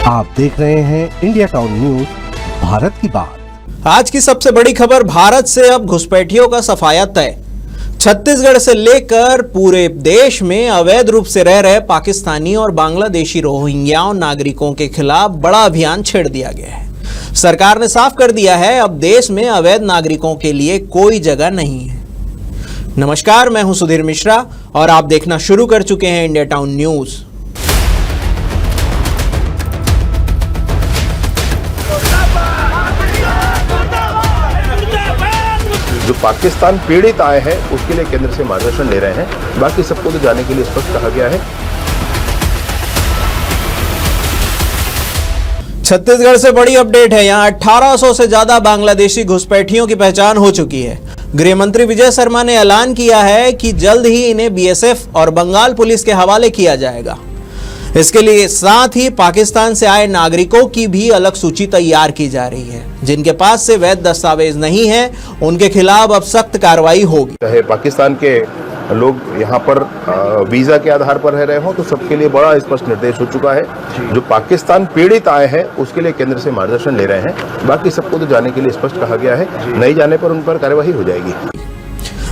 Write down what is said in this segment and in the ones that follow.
आप देख रहे हैं इंडिया टाउन न्यूज, भारत की बात। आज की सबसे बड़ी खबर, भारत से अब घुसपैठियों का सफाया तय। छत्तीसगढ़ से लेकर पूरे देश में अवैध रूप से रह रहे पाकिस्तानी और बांग्लादेशी रोहिंग्याओं नागरिकों के खिलाफ बड़ा अभियान छेड़ दिया गया है। सरकार ने साफ कर दिया है, अब देश में अवैध नागरिकों के लिए कोई जगह नहीं है। नमस्कार, मैं हूं सुधीर मिश्रा और आप देखना शुरू कर चुके हैं इंडिया टाउन न्यूज। जो पाकिस्तान पीड़ित आए हैं उसके लिए केंद्र से मार्गदर्शन ले रहे हैं, बाकी सबको तो जाने के लिए स्पष्ट कहा गया है। छत्तीसगढ़ से बड़ी अपडेट है। यहां 1800 से ज्यादा बांग्लादेशी घुसपैठियों की पहचान हो चुकी है। गृह मंत्री विजय शर्मा ने ऐलान किया है कि जल्द ही इन्हें बीएसएफ और बंगाल पुलिस के हवाले किया जाएगा। इसके लिए साथ ही पाकिस्तान से आए नागरिकों की भी अलग सूची तैयार की जा रही है। जिनके पास से वैध दस्तावेज नहीं है, उनके खिलाफ अब सख्त कार्रवाई होगी। चाहे पाकिस्तान के लोग यहाँ पर वीजा के आधार पर रह रहे हो, तो सबके लिए बड़ा स्पष्ट निर्देश हो चुका है। जो पाकिस्तान पीड़ित आए हैं उसके लिए केंद्र से मार्गदर्शन ले रहे हैं, बाकी सबको तो जाने के लिए स्पष्ट कहा गया है। नहीं जाने पर उन पर कार्यवाही हो जाएगी।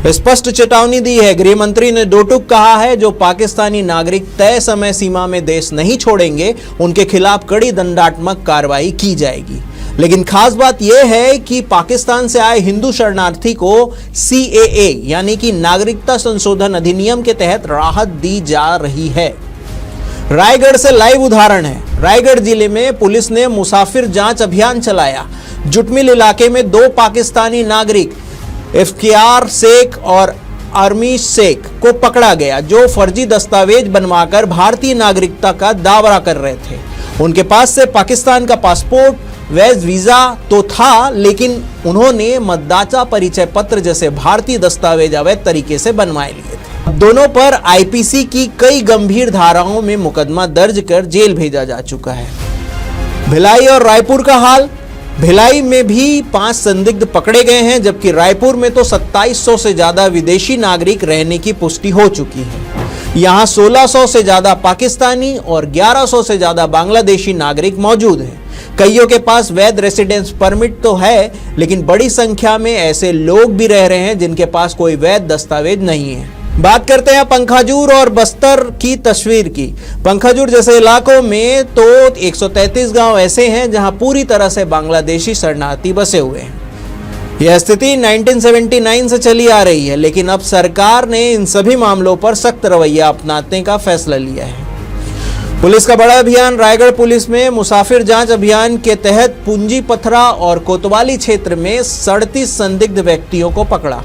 स्पष्ट चेतावनी दी है। गृह मंत्री ने दो टूक कहा है, जो पाकिस्तानी नागरिक तय समय सीमा में देश नहीं छोड़ेंगे उनके खिलाफ कड़ी दंडात्मक कार्रवाई की जाएगी। लेकिन खास बात यह है कि पाकिस्तान से आए हिंदू शरणार्थी को CAA यानी कि नागरिकता संशोधन अधिनियम के तहत राहत दी जा रही है। रायगढ़ से लाइव उदाहरण है। रायगढ़ जिले में पुलिस ने मुसाफिर जांच अभियान चलाया। जुटमिल इलाके में 2 पाकिस्तानी नागरिक इफ्तियार शेख और अरमीश शेख को पकड़ा गया, जो फर्जी दस्तावेज बनवाकर भारतीय नागरिकता का दावा कर रहे थे। उनके पास से पाकिस्तान का पासपोर्ट, वैध वीजा तो था, लेकिन उन्होंने मतदाता परिचय पत्र जैसे भारतीय दस्तावेज अवैध तरीके से बनवाए लिए थे। दोनों पर IPC की कई गंभीर धाराओं में मुकदमा दर्ज कर जेल भेजा जा चुका है। भिलाई और रायपुर का हाल। भिलाई में भी 5 संदिग्ध पकड़े गए हैं, जबकि रायपुर में तो 2700 से ज्यादा विदेशी नागरिक रहने की पुष्टि हो चुकी है। यहां 1600 से ज्यादा पाकिस्तानी और 1100 से ज्यादा बांग्लादेशी नागरिक मौजूद हैं। कईयों के पास वैध रेसिडेंस परमिट तो है, लेकिन बड़ी संख्या में ऐसे लोग भी रह रहे हैं जिनके पास कोई वैध दस्तावेज नहीं है। बात करते हैं पंखाजूर और बस्तर की तस्वीर की। पंखाजूर जैसे इलाकों में तो 133 गांव ऐसे हैं जहां पूरी तरह से बांग्लादेशी शरणार्थी बसे हुए हैं। यह स्थिति 1979 से चली आ रही है, लेकिन अब सरकार ने इन सभी मामलों पर सख्त रवैया अपनाने का फैसला लिया है। पुलिस का बड़ा अभियान। रायगढ़ पुलिस में मुसाफिर जांच अभियान के तहत पूंजी पथरा और कोतवाली क्षेत्र में 37 संदिग्ध व्यक्तियों को पकड़ा।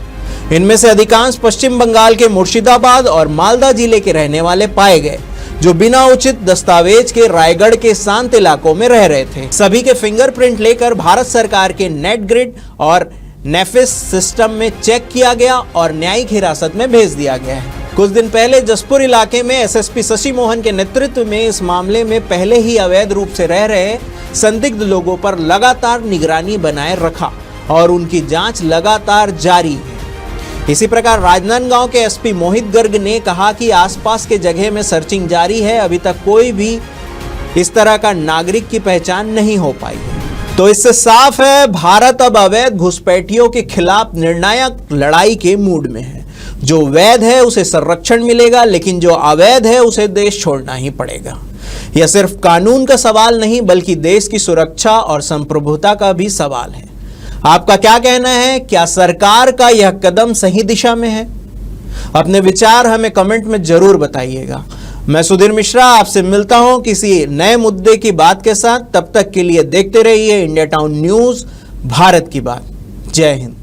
इनमें से अधिकांश पश्चिम बंगाल के मुर्शिदाबाद और मालदा जिले के रहने वाले पाए गए, जो बिना उचित दस्तावेज के रायगढ़ के शांत इलाकों में रह रहे थे। सभी के फिंगरप्रिंट लेकर भारत सरकार के नेट ग्रिड और नेफिस सिस्टम में चेक किया गया और न्यायिक हिरासत में भेज दिया गया है। कुछ दिन पहले जसपुर इलाके में SSP शशि मोहन के नेतृत्व में इस मामले में पहले ही अवैध रूप से रह रहे संदिग्ध लोगों पर लगातार निगरानी बनाए रखा और उनकी जांच लगातार जारी है। इसी प्रकार राजनांदगांव के SP मोहित गर्ग ने कहा कि आसपास के जगह में सर्चिंग जारी है, अभी तक कोई भी इस तरह का नागरिक की पहचान नहीं हो पाई है। तो इससे साफ है, भारत अब अवैध घुसपैठियों के खिलाफ निर्णायक लड़ाई के मूड में है। जो वैध है उसे संरक्षण मिलेगा, लेकिन जो अवैध है उसे देश छोड़ना ही पड़ेगा। यह सिर्फ कानून का सवाल नहीं, बल्कि देश की सुरक्षा और संप्रभुता का भी सवाल है। आपका क्या कहना है? क्या सरकार का यह कदम सही दिशा में है? अपने विचार हमें कमेंट में जरूर बताइएगा। मैं सुधीर मिश्रा आपसे मिलता हूं किसी नए मुद्दे की बात के साथ। तब तक के लिए देखते रहिए इंडिया टाउन न्यूज, भारत की बात। जय हिंद।